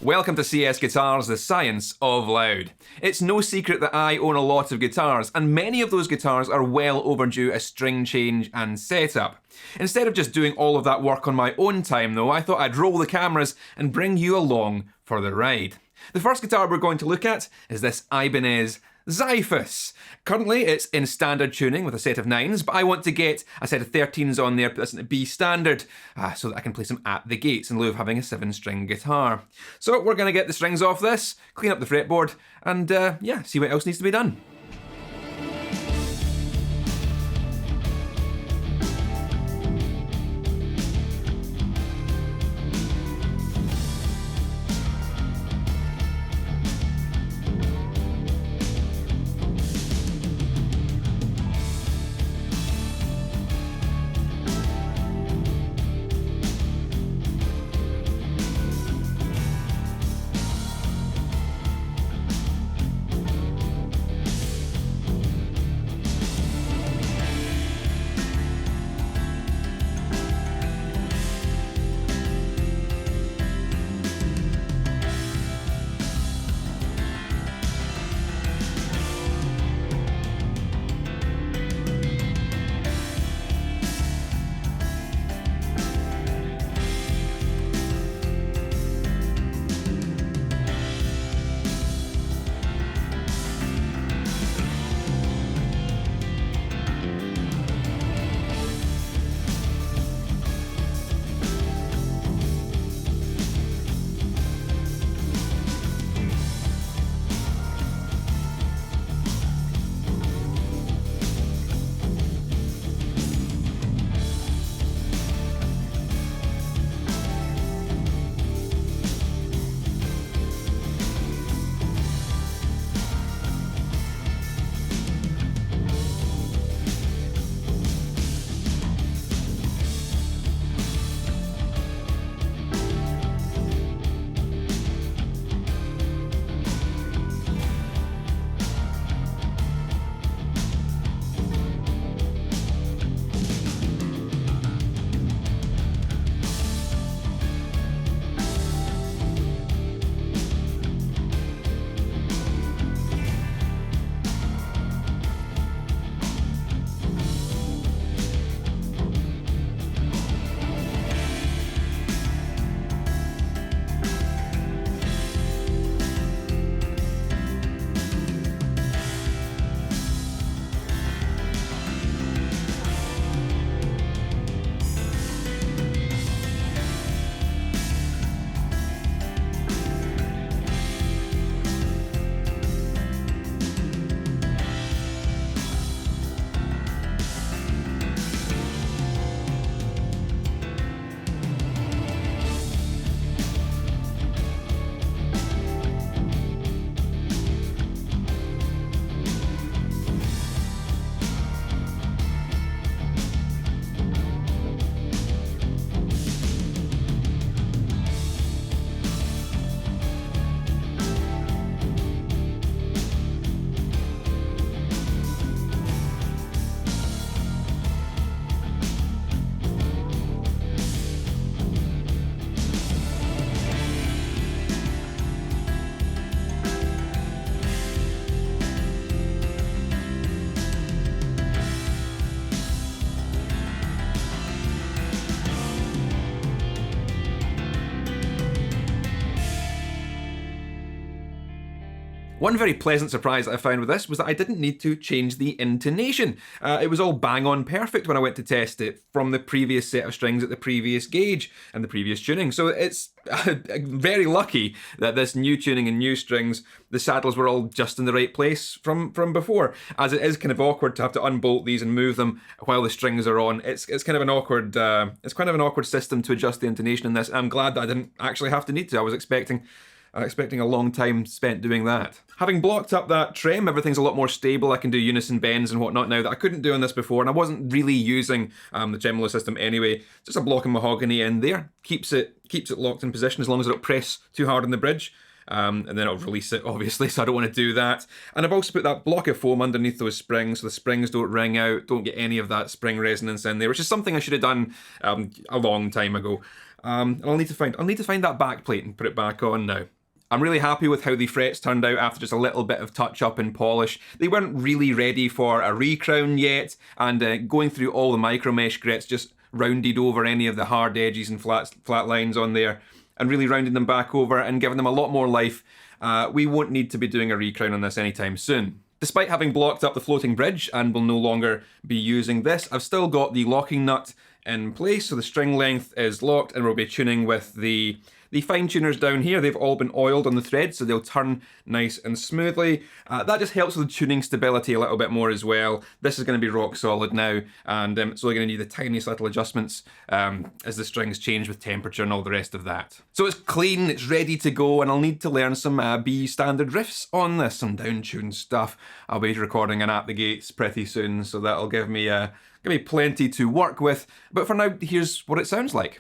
Welcome to CSGuitars, the science of loud. It's no secret that I own a lot of guitars, and many of those guitars are well overdue a string change and setup. Instead of just doing all of that work on my own time though, I thought I'd roll the cameras and bring you along for the ride. The first guitar we're going to look at is this Ibanez Xiphos. Currently it's in standard tuning with a set of 9s, but I want to get a set of 13s on there, put this into B standard, so that I can place them at the gates in lieu of having a 7-string guitar. So we're going to get the strings off this, clean up the fretboard, and yeah, see what else needs to be done. One very pleasant surprise that I found with this was that I didn't need to change the intonation. It was all bang on perfect when I went to test it from the previous set of strings at the previous gauge and the previous tuning. So it's very lucky that this new tuning and new strings, the saddles were all just in the right place from before, as it is kind of awkward to have to unbolt these and move them while the strings are on. It's kind of an awkward system to adjust the intonation in this. I'm glad that I didn't actually have to need to. I was expecting a long time spent doing that. Having blocked up that trem, everything's a lot more stable. I can do unison bends and whatnot now that I couldn't do on this before, and I wasn't really using the tremolo system anyway. Just a block of mahogany in there keeps it locked in position as long as I don't press too hard on the bridge. and then it'll release it, obviously, so I don't want to do that. And I've also put that block of foam underneath those springs, so the springs don't ring out, don't get any of that spring resonance in there, which is something I should have done a long time ago. And I'll need to find that back plate and put it back on now. I'm really happy with how the frets turned out after just a little bit of touch up and polish. They weren't really ready for a recrown yet, and going through all the micro mesh grits just rounded over any of the hard edges and flat lines on there, and really rounding them back over and giving them a lot more life. We won't need to be doing a recrown on this anytime soon. Despite having blocked up the floating bridge and will no longer be using this, I've still got the locking nut in place, so the string length is locked, and we'll be tuning with the fine tuners down here. They've all been oiled on the thread, so they'll turn nice and smoothly. That just helps with the tuning stability a little bit more as well. This is going to be rock solid now, and it's only going to need the tiniest little adjustments as the strings change with temperature and all the rest of that. So it's clean, it's ready to go, and I'll need to learn some B standard riffs on this, some down-tuned stuff. I'll be recording an At the Gates pretty soon, so that'll give me plenty to work with. But for now, here's what it sounds like.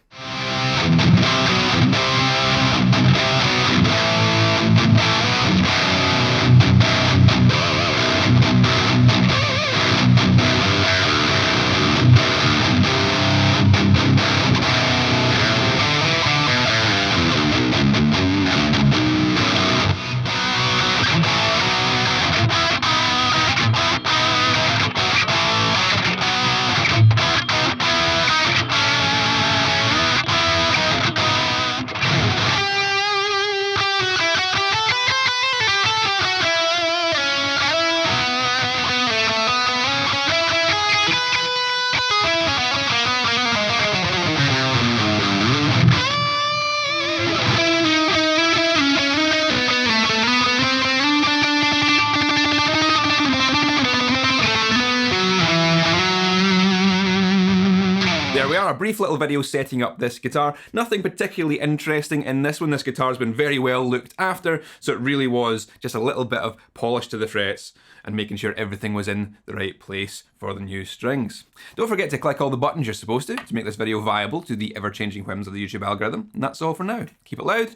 There we are, a brief little video setting up this guitar. Nothing particularly interesting in this one. This guitar's been very well looked after, so it really was just a little bit of polish to the frets and making sure everything was in the right place for the new strings. Don't forget to click all the buttons you're supposed to make this video viable to the ever-changing whims of the YouTube algorithm. And that's all for now. Keep it loud,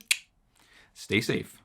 stay safe.